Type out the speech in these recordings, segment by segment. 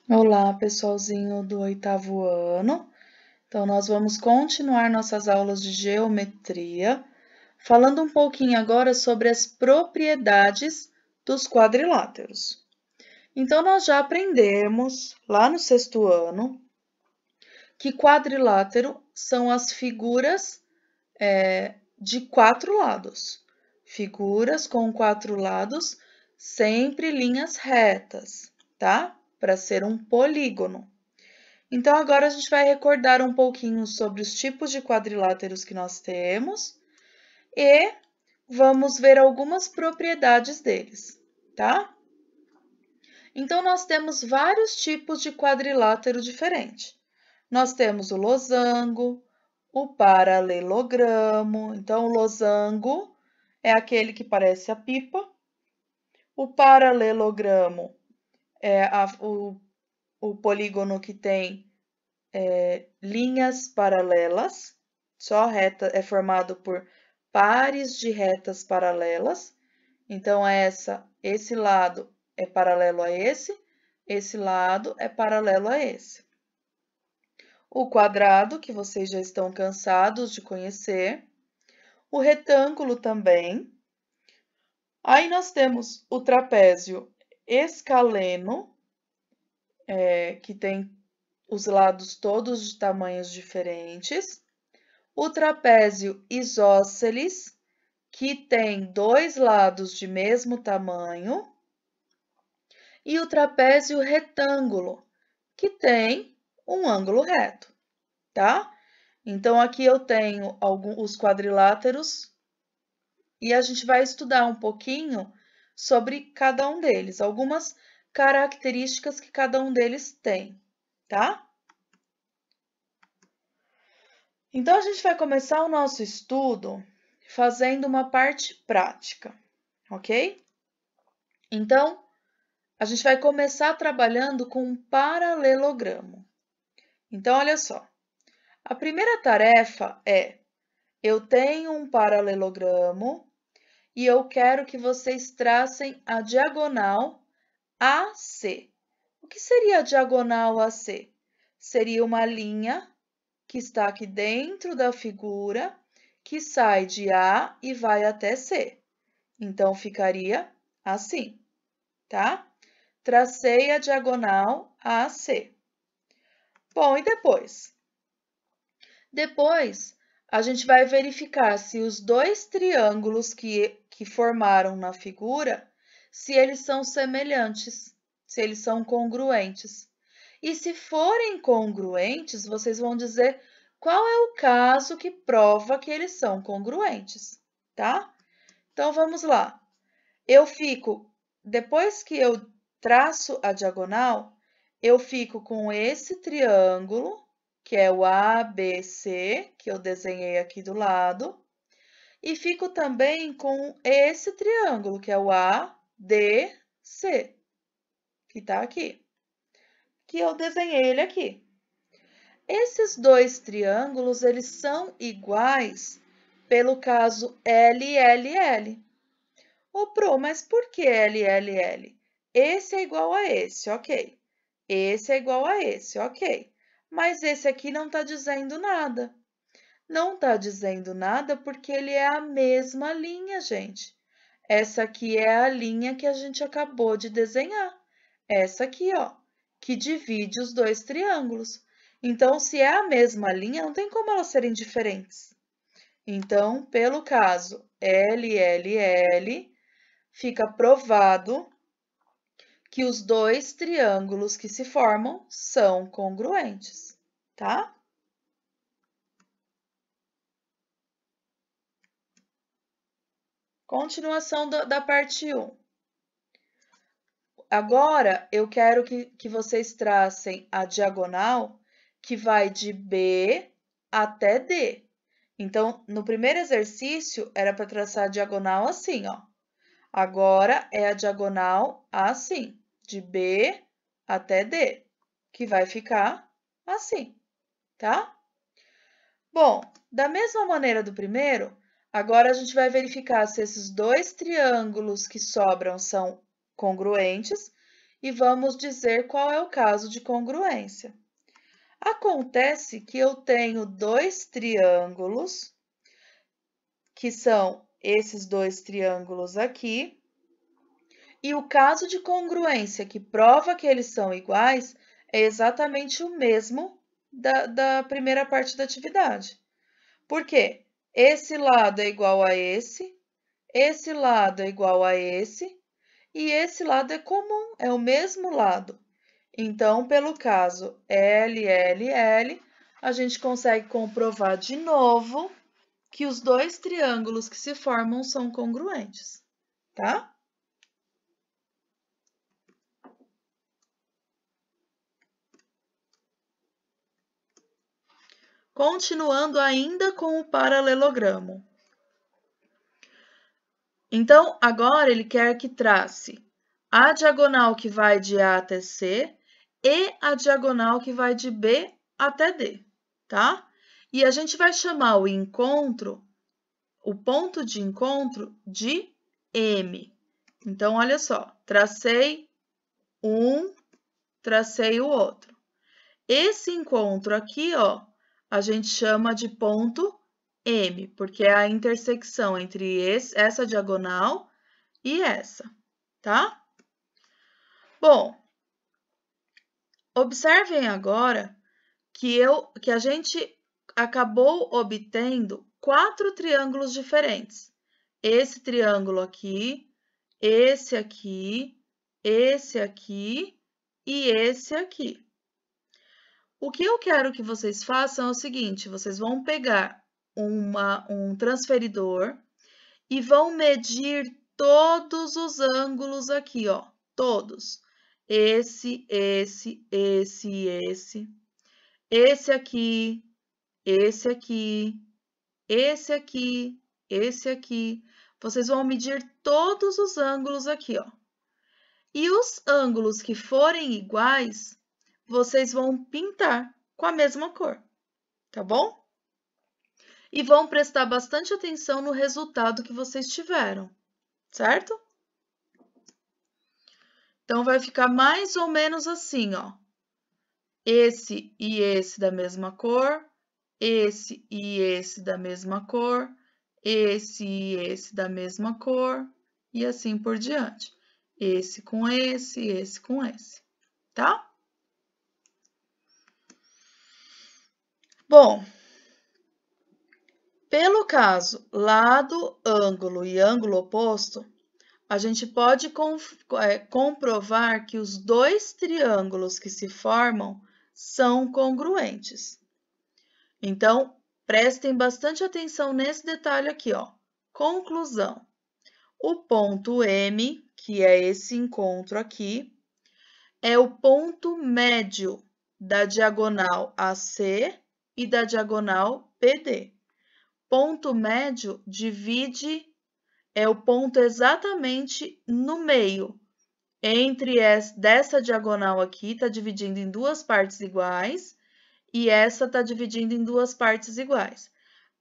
Olá, pessoalzinho do 8º ano. Então, nós vamos continuar nossas aulas de geometria, falando um pouquinho agora sobre as propriedades dos quadriláteros. Então, nós já aprendemos lá no 6º ano que quadrilátero são as figuras de 4 lados. Figuras com 4 lados, sempre linhas retas, tá? Para ser um polígono. Então, agora a gente vai recordar um pouquinho sobre os tipos de quadriláteros que nós temos e vamos ver algumas propriedades deles, tá? Então, nós temos vários tipos de quadrilátero diferente. Nós temos o losango, o paralelogramo. Então, o losango é aquele que parece a pipa. O paralelogramo é o polígono que tem linhas paralelas, só reta é formado por pares de retas paralelas. Então, esse lado é paralelo a esse lado é paralelo a esse. O quadrado, que vocês já estão cansados de conhecer. O retângulo também. Aí nós temos o trapézio escaleno, que tem os lados todos de tamanhos diferentes. O trapézio isósceles, que tem 2 lados de mesmo tamanho. E o trapézio retângulo, que tem um ângulo reto, tá? Então, aqui eu tenho os quadriláteros e a gente vai estudar um pouquinho sobre cada um deles, algumas características que cada um deles tem, tá? Então, a gente vai começar o nosso estudo fazendo uma parte prática, ok? Então, a gente vai começar trabalhando com um paralelogramo. Então, olha só. A primeira tarefa é: eu tenho um paralelogramo e eu quero que vocês tracem a diagonal AC. O que seria a diagonal AC? Seria uma linha que está aqui dentro da figura, que sai de A e vai até C. Então, ficaria assim, tá? Tracei a diagonal AC. Bom, e depois? Depois, a gente vai verificar se os 2 triângulos que formaram na figura, se eles são semelhantes, se eles são congruentes. E se forem congruentes, vocês vão dizer qual é o caso que prova que eles são congruentes, tá? Então, vamos lá. Depois que eu traço a diagonal, eu fico com esse triângulo, que é o ABC, que eu desenhei aqui do lado, e fico também com esse triângulo, que é o ADC, que está aqui, que eu desenhei ele aqui. Esses 2 triângulos, eles são iguais pelo caso LLL. Ô, Pro, mas por que LLL? Esse é igual a esse, ok. Esse é igual a esse, ok. Mas esse aqui não está dizendo nada. Não está dizendo nada porque ele é a mesma linha, gente. Essa aqui é a linha que a gente acabou de desenhar. Essa aqui, ó, que divide os 2 triângulos. Então, se é a mesma linha, não tem como elas serem diferentes. Então, pelo caso LLL, fica provado que os 2 triângulos que se formam são congruentes, tá? Continuação da parte 1. Agora, eu quero que vocês tracem a diagonal que vai de B até D. Então, no primeiro exercício, era para traçar a diagonal assim, ó. Agora, é a diagonal assim, de B até D, que vai ficar assim, tá? Bom, da mesma maneira do primeiro, agora a gente vai verificar se esses 2 triângulos que sobram são congruentes e vamos dizer qual é o caso de congruência. Acontece que eu tenho dois triângulos, que são esses dois triângulos aqui, e o caso de congruência que prova que eles são iguais é exatamente o mesmo da primeira parte da atividade. Por quê? Esse lado é igual a esse lado é igual a esse, e esse lado é comum, é o mesmo lado. Então, pelo caso LLL, a gente consegue comprovar de novo que os dois triângulos que se formam são congruentes, tá? Continuando ainda com o paralelogramo. Então, agora ele quer que trace a diagonal que vai de A até C e a diagonal que vai de B até D, tá? E a gente vai chamar o encontro, o ponto de encontro, de M. Então, olha só, tracei um, tracei o outro. Esse encontro aqui, ó, a gente chama de ponto M, porque é a intersecção entre essa diagonal e essa, tá? Bom, observem agora que a gente acabou obtendo 4 triângulos diferentes. Esse triângulo aqui, esse aqui, esse aqui e esse aqui. O que eu quero que vocês façam é o seguinte, vocês vão pegar um transferidor e vão medir todos os ângulos aqui, ó, todos. Esse aqui, esse aqui, esse aqui, esse aqui. Vocês vão medir todos os ângulos aqui, ó. E os ângulos que forem iguais, vocês vão pintar com a mesma cor, tá bom? E vão prestar bastante atenção no resultado que vocês tiveram, certo? Então, vai ficar mais ou menos assim, ó. Esse e esse da mesma cor, esse e esse da mesma cor, esse e esse da mesma cor, e assim por diante. Esse com esse com esse, tá? Bom, pelo caso lado, ângulo e ângulo oposto, a gente pode comprovar que os dois triângulos que se formam são congruentes. Então, prestem bastante atenção nesse detalhe aqui, ó. Conclusão. O ponto M, que é esse encontro aqui, é o ponto médio da diagonal AC e da diagonal PD. Ponto médio é o ponto exatamente no meio, entre dessa diagonal aqui, está dividindo em duas partes iguais, e essa está dividindo em duas partes iguais.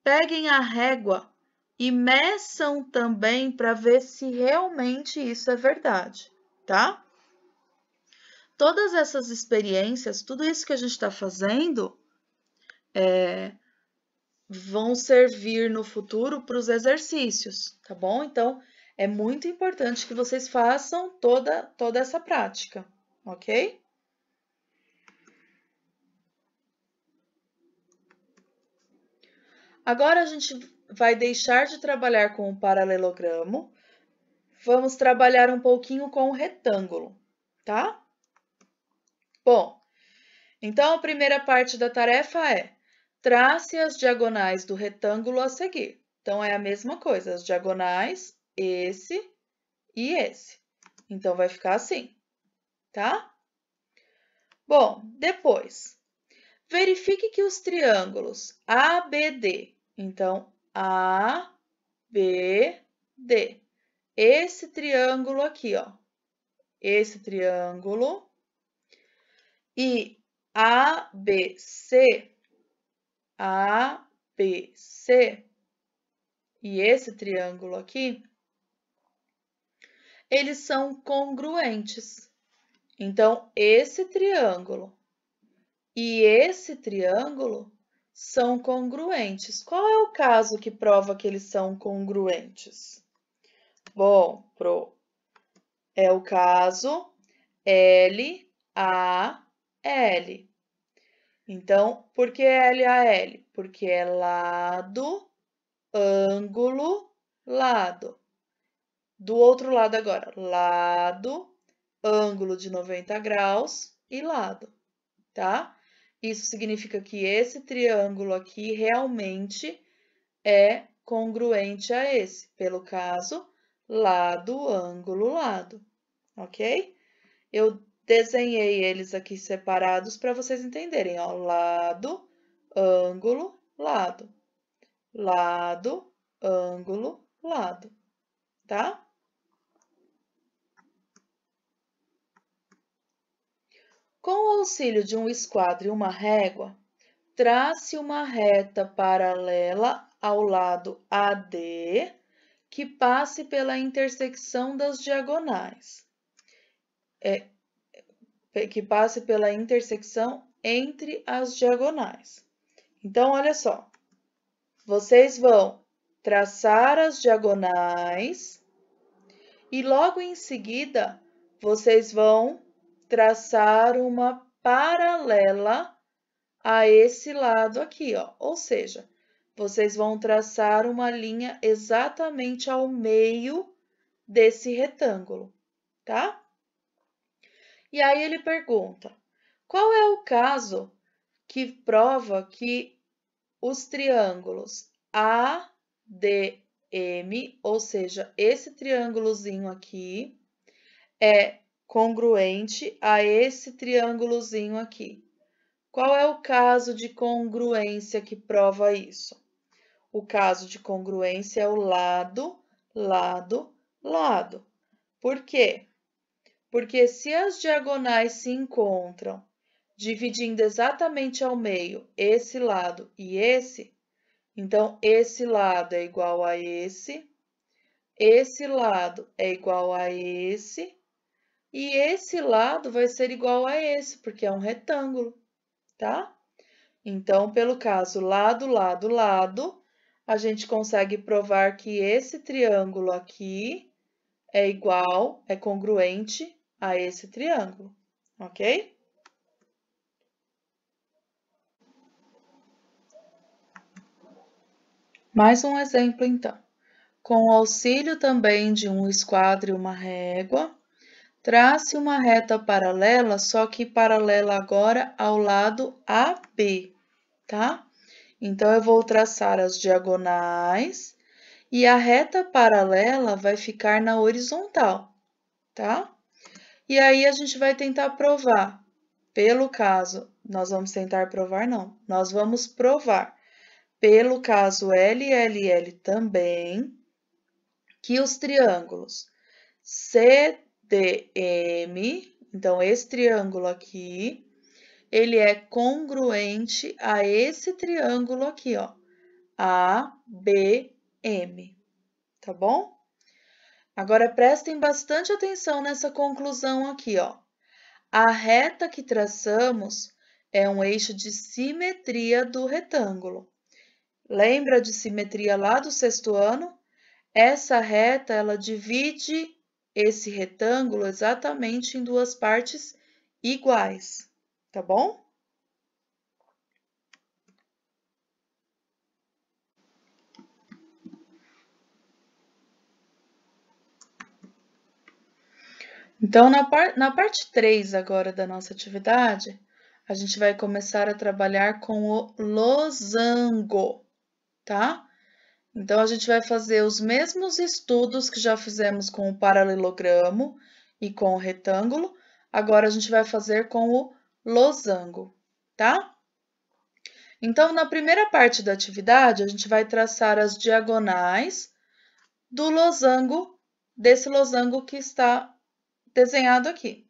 Peguem a régua e meçam também para ver se realmente isso é verdade, tá? Todas essas experiências, tudo isso que a gente está fazendo, vão servir no futuro para os exercícios, tá bom? Então, é muito importante que vocês façam toda essa prática, ok? Agora a gente vai deixar de trabalhar com o paralelogramo, vamos trabalhar um pouquinho com o retângulo, tá? Bom, então a primeira parte da tarefa é trace as diagonais do retângulo a seguir. Então, é a mesma coisa, as diagonais, esse e esse. Então, vai ficar assim, tá? Bom, depois, verifique que os triângulos ABD, então, ABD, esse triângulo aqui, ó, esse triângulo, e ABC, e esse triângulo aqui, eles são congruentes. Então, esse triângulo e esse triângulo são congruentes. Qual é o caso que prova que eles são congruentes? Bom, é o caso LAL. Então, por que LAL? Porque é lado, ângulo, lado. Do outro lado agora, lado, ângulo de 90 graus e lado, tá? Isso significa que esse triângulo aqui realmente é congruente a esse, pelo caso, lado, ângulo, lado, ok? Eu desenhei eles aqui separados para vocês entenderem, ó, lado, ângulo, lado, lado, ângulo, lado, tá? Com o auxílio de um esquadro e uma régua, trace uma reta paralela ao lado AD que passe pela intersecção das diagonais. Que passe pela intersecção entre as diagonais. Então, olha só. Vocês vão traçar as diagonais e logo em seguida vocês vão traçar uma paralela a esse lado aqui, ó. Ou seja, vocês vão traçar uma linha exatamente ao meio desse retângulo, tá? E aí ele pergunta: qual é o caso que prova que os triângulos ADM, ou seja, esse triângulozinho aqui, é congruente a esse triângulozinho aqui? Qual é o caso de congruência que prova isso? O caso de congruência é o lado, lado, lado. Por quê? Porque se as diagonais se encontram dividindo exatamente ao meio esse lado e esse, então esse lado é igual a esse lado é igual a esse, e esse lado vai ser igual a esse, porque é um retângulo, tá? Então, pelo caso lado, lado, lado, a gente consegue provar que esse triângulo aqui é igual, é congruente a esse triângulo, ok? Mais um exemplo, então. Com o auxílio também de um esquadro e uma régua, trace uma reta paralela, só que paralela agora ao lado AB, tá? Então, eu vou traçar as diagonais e a reta paralela vai ficar na horizontal, tá? E aí, a gente vai tentar provar. Pelo caso, nós vamos tentar provar, não. Nós vamos provar, pelo caso LLL também, que os triângulos CDM, então esse triângulo aqui, ele é congruente a esse triângulo aqui, ó, ABM, tá bom? Agora prestem bastante atenção nessa conclusão aqui, ó. A reta que traçamos é um eixo de simetria do retângulo. Lembra de simetria lá do sexto ano? Essa reta, ela divide esse retângulo exatamente em duas partes iguais, tá bom? Então, na parte 3 agora da nossa atividade, a gente vai começar a trabalhar com o losango, tá? Então, a gente vai fazer os mesmos estudos que já fizemos com o paralelogramo e com o retângulo, agora a gente vai fazer com o losango, tá? Então, na primeira parte da atividade, a gente vai traçar as diagonais do losango, desse losango que está desenhado aqui.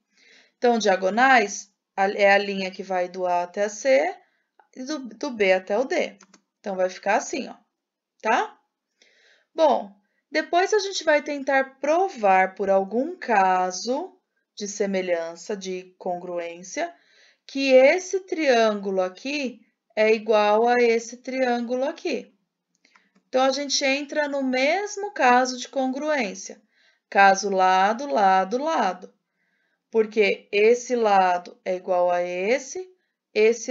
Então, diagonais é a linha que vai do A até a C e do B até o D. Então, vai ficar assim, ó, tá? Bom, depois a gente vai tentar provar por algum caso de semelhança, de congruência, que esse triângulo aqui é igual a esse triângulo aqui. Então, a gente entra no mesmo caso de congruência. Caso lado, lado, lado. Porque esse lado é igual a esse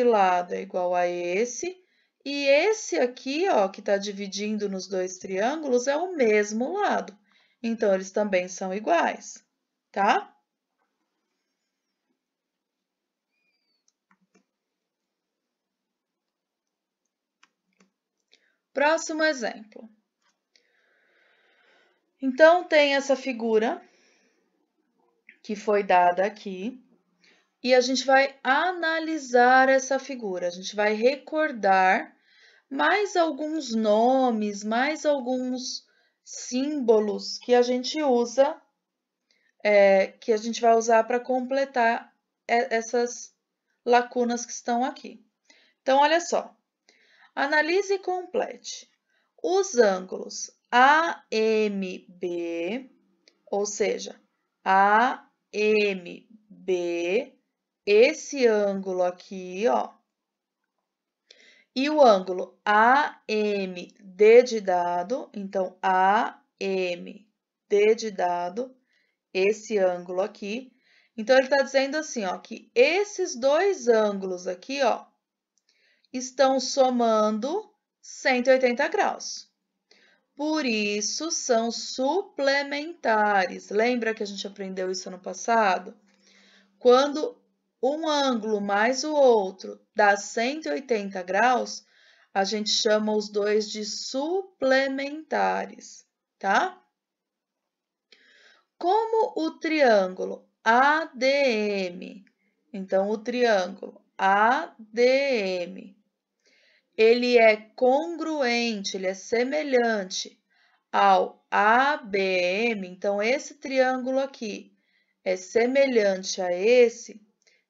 lado é igual a esse, e esse aqui, ó, que está dividindo nos dois triângulos, é o mesmo lado. Então, eles também são iguais, tá? Próximo exemplo. Então, tem essa figura que foi dada aqui, e a gente vai analisar essa figura, a gente vai recordar mais alguns nomes, mais alguns símbolos que a gente usa, que a gente vai usar para completar essas lacunas que estão aqui. Então, olha só. Analise e complete. Os ângulos AMB, ou seja, AMB, esse ângulo aqui, ó, e o ângulo AMD de dado, então AMD de dado, esse ângulo aqui. Então, ele está dizendo assim, ó, que esses dois ângulos aqui, ó, estão somando 180 graus. Por isso, são suplementares. Lembra que a gente aprendeu isso no passado? Quando um ângulo mais o outro dá 180 graus, a gente chama os dois de suplementares, tá? Como o triângulo ADM, então o triângulo ADM, ele é congruente, ele é semelhante ao ABM, então esse triângulo aqui é semelhante a esse,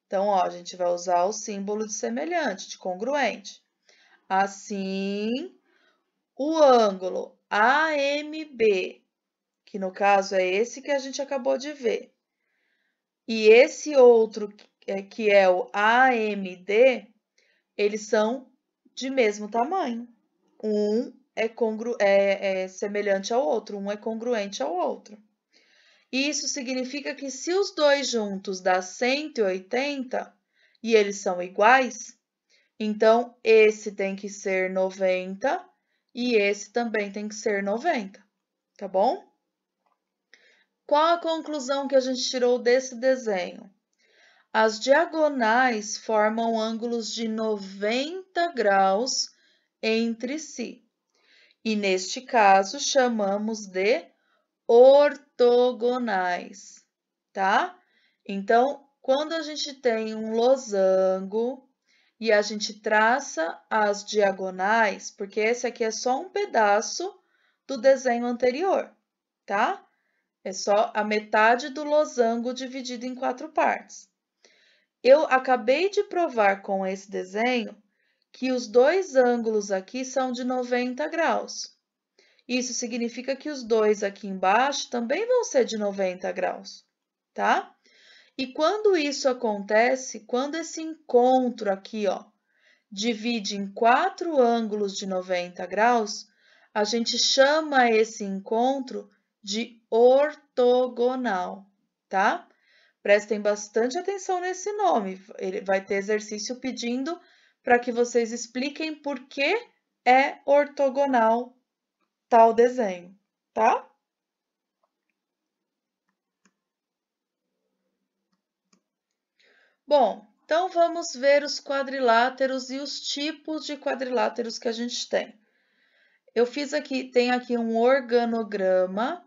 então, ó, a gente vai usar o símbolo de semelhante, de congruente. Assim, o ângulo AMB, que no caso é esse que a gente acabou de ver, e esse outro, que é o AMD, eles são de mesmo tamanho. Um é semelhante ao outro, um é congruente ao outro. Isso significa que se os dois juntos dá 180 e eles são iguais, então esse tem que ser 90 e esse também tem que ser 90, tá bom? Qual a conclusão que a gente tirou desse desenho? As diagonais formam ângulos de 90 graus entre si. E neste caso, chamamos de ortogonais, tá? Então, quando a gente tem um losango e a gente traça as diagonais, porque esse aqui é só um pedaço do desenho anterior, tá? É só a metade do losango dividido em 4 partes. Eu acabei de provar com esse desenho que os dois ângulos aqui são de 90 graus. Isso significa que os dois aqui embaixo também vão ser de 90 graus, tá? E quando isso acontece, quando esse encontro aqui, ó, divide em 4 ângulos de 90 graus, a gente chama esse encontro de ortogonal, tá? Prestem bastante atenção nesse nome. Ele vai ter exercício pedindo para que vocês expliquem por que é ortogonal tal desenho, tá? Bom, então vamos ver os quadriláteros e os tipos de quadriláteros que a gente tem. Eu fiz aqui, tem aqui um organograma.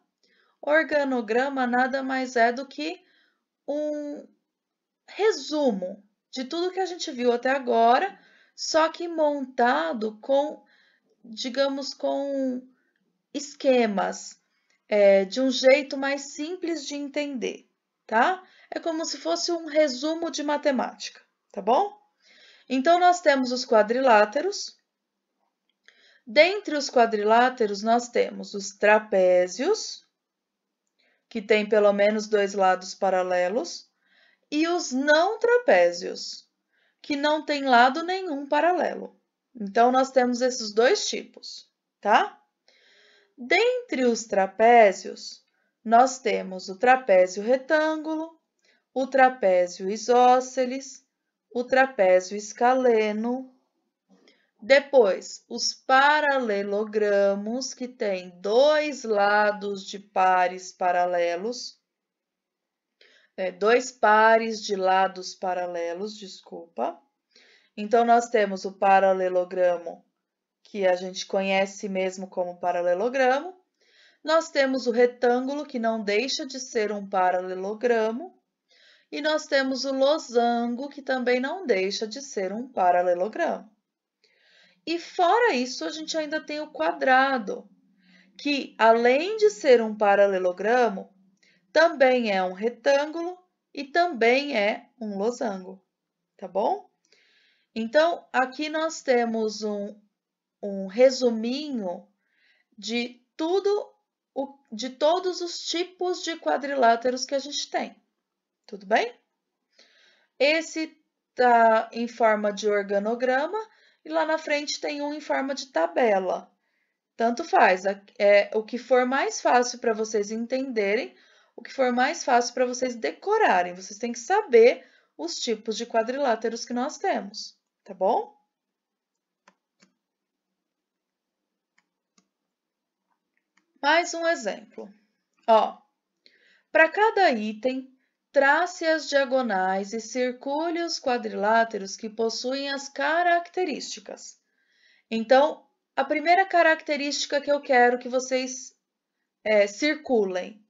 Organograma nada mais é do que um resumo de tudo que a gente viu até agora, só que montado com, digamos, com esquemas, de um jeito mais simples de entender, tá? É como se fosse um resumo de matemática, tá bom? Então, nós temos os quadriláteros. Dentre os quadriláteros, nós temos os trapézios, que tem pelo menos 2 lados paralelos, e os não trapézios, que não têm lado nenhum paralelo. Então, nós temos esses dois tipos, tá? Dentre os trapézios, nós temos o trapézio retângulo, o trapézio isósceles, o trapézio escaleno. Depois, os paralelogramos, que têm dois lados de pares paralelos, dois pares de lados paralelos, desculpa. Então, nós temos o paralelogramo, que a gente conhece mesmo como paralelogramo. Nós temos o retângulo, que não deixa de ser um paralelogramo. E nós temos o losango, que também não deixa de ser um paralelogramo. E fora isso, a gente ainda tem o quadrado, que além de ser um paralelogramo, também é um retângulo e também é um losango, tá bom? Então, aqui nós temos um resuminho de de todos os tipos de quadriláteros que a gente tem, tudo bem? Esse tá em forma de organograma e lá na frente tem um em forma de tabela. Tanto faz, o que for mais fácil para vocês entenderem, o que for mais fácil para vocês decorarem. Vocês têm que saber os tipos de quadriláteros que nós temos, tá bom? Mais um exemplo. Ó, para cada item, trace as diagonais e circule os quadriláteros que possuem as características. Então, a primeira característica que eu quero que vocês circulem.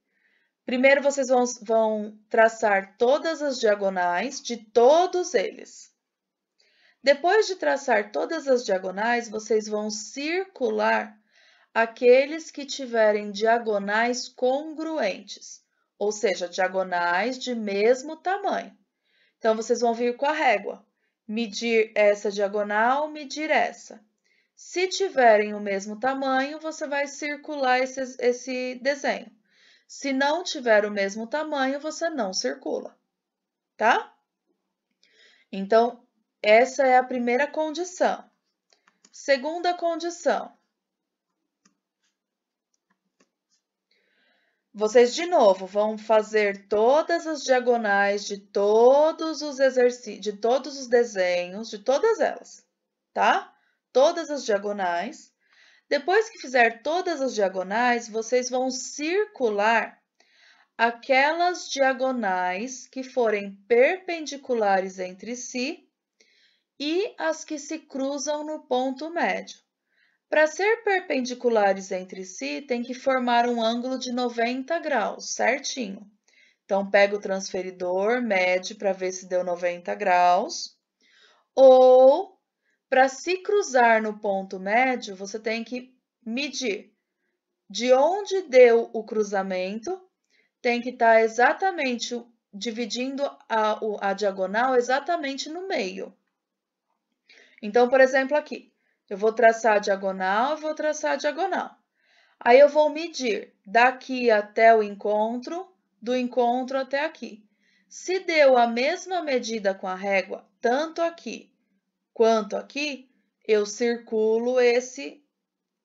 Primeiro, vocês vão traçar todas as diagonais de todos eles. Depois de traçar todas as diagonais, vocês vão circular aqueles que tiverem diagonais congruentes, ou seja, diagonais de mesmo tamanho. Então, vocês vão vir com a régua, medir essa diagonal, medir essa. Se tiverem o mesmo tamanho, você vai circular esse desenho. Se não tiver o mesmo tamanho, você não circula, tá? Então, essa é a primeira condição. Segunda condição. Vocês, de novo, vão fazer todas as diagonais de todos os exercícios, de todos os desenhos, de todas elas, tá? Todas as diagonais. Depois que fizer todas as diagonais, vocês vão circular aquelas diagonais que forem perpendiculares entre si e as que se cruzam no ponto médio. Para ser perpendiculares entre si, tem que formar um ângulo de 90 graus, certinho. Então, pega o transferidor, mede para ver se deu 90 graus. Ou, para se cruzar no ponto médio, você tem que medir de onde deu o cruzamento, tem que estar exatamente dividindo a diagonal exatamente no meio. Então, por exemplo, aqui, eu vou traçar a diagonal, vou traçar a diagonal. Aí eu vou medir daqui até o encontro, do encontro até aqui. Se deu a mesma medida com a régua, tanto aqui quanto aqui, eu circulo esse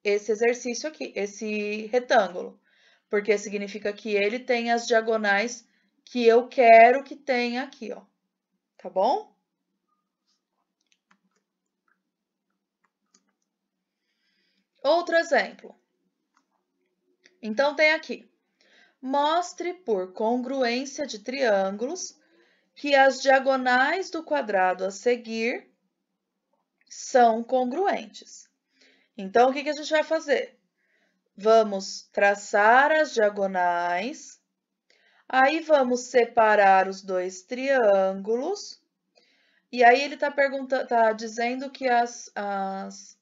exercício aqui, esse retângulo, porque significa que ele tem as diagonais que eu quero que tenha aqui, ó, tá bom? Outro exemplo. Então, tem aqui. Mostre por congruência de triângulos que as diagonais do quadrado a seguir são congruentes. Então, o que a gente vai fazer? Vamos traçar as diagonais, aí vamos separar os dois triângulos, e aí ele tá dizendo que as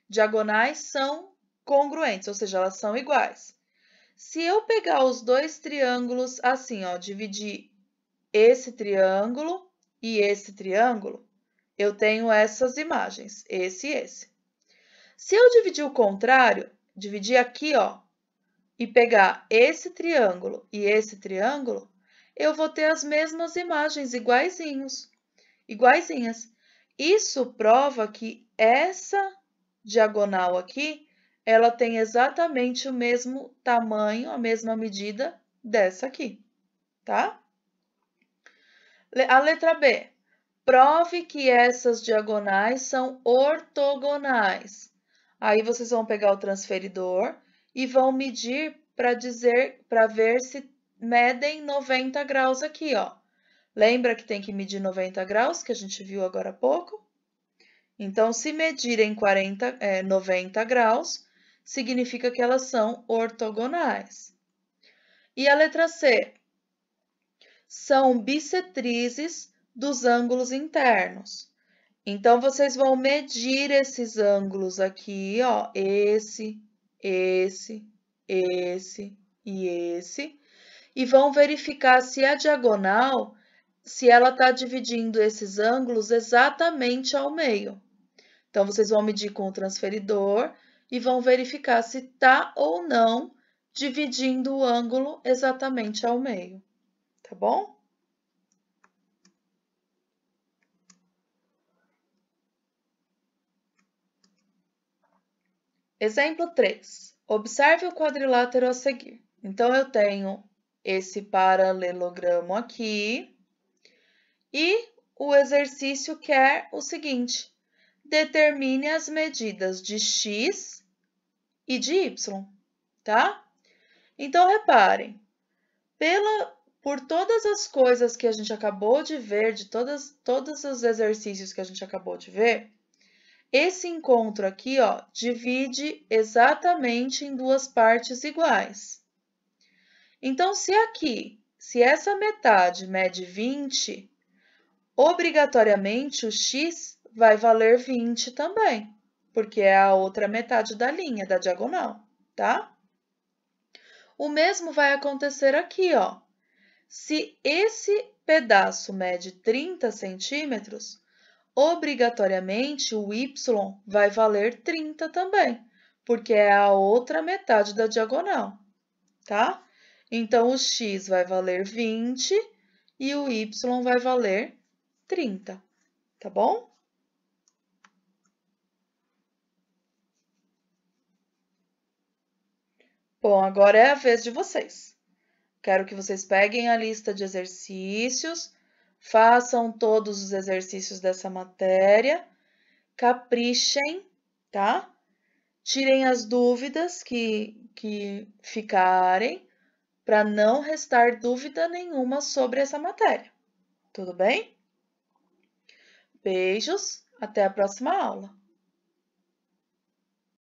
diagonais são congruentes, ou seja, elas são iguais. Se eu pegar os dois triângulos assim, ó, dividir esse triângulo e esse triângulo, eu tenho essas imagens, esse e esse. Se eu dividir o contrário, dividir aqui, ó, e pegar esse triângulo e esse triângulo, eu vou ter as mesmas imagens, iguaizinhas. Isso prova que essa diagonal aqui, ela tem exatamente o mesmo tamanho, a mesma medida dessa aqui, tá? A letra B. Prove que essas diagonais são ortogonais. Aí vocês vão pegar o transferidor e vão medir para ver se medem 90 graus aqui, ó. Lembra que tem que medir 90 graus, que a gente viu agora há pouco? Então, se medirem 90 graus, significa que elas são ortogonais. E a letra C? São bissetrizes dos ângulos internos. Então, vocês vão medir esses ângulos aqui, ó, esse e esse, e vão verificar se a diagonal, se ela está dividindo esses ângulos exatamente ao meio. Então, vocês vão medir com o transferidor e vão verificar se está ou não dividindo o ângulo exatamente ao meio, tá bom? Exemplo 3. Observe o quadrilátero a seguir. Então, eu tenho esse paralelogramo aqui e o exercício quer o seguinte: determine as medidas de x e de y, tá? Então, reparem, por todas as coisas que a gente acabou de ver, de todos os exercícios que a gente acabou de ver, esse encontro aqui, ó, divide exatamente em duas partes iguais. Então, se essa metade mede 20, obrigatoriamente o x vai valer 20 também, porque é a outra metade da linha, da diagonal, tá? O mesmo vai acontecer aqui, ó. Se esse pedaço mede 30 centímetros, obrigatoriamente o y vai valer 30 também, porque é a outra metade da diagonal, tá? Então, o x vai valer 20 e o y vai valer 30, tá bom? Bom, agora é a vez de vocês. Quero que vocês peguem a lista de exercícios, façam todos os exercícios dessa matéria, caprichem, tá? Tirem as dúvidas que ficarem, para não restar dúvida nenhuma sobre essa matéria. Tudo bem? Beijos, até a próxima aula.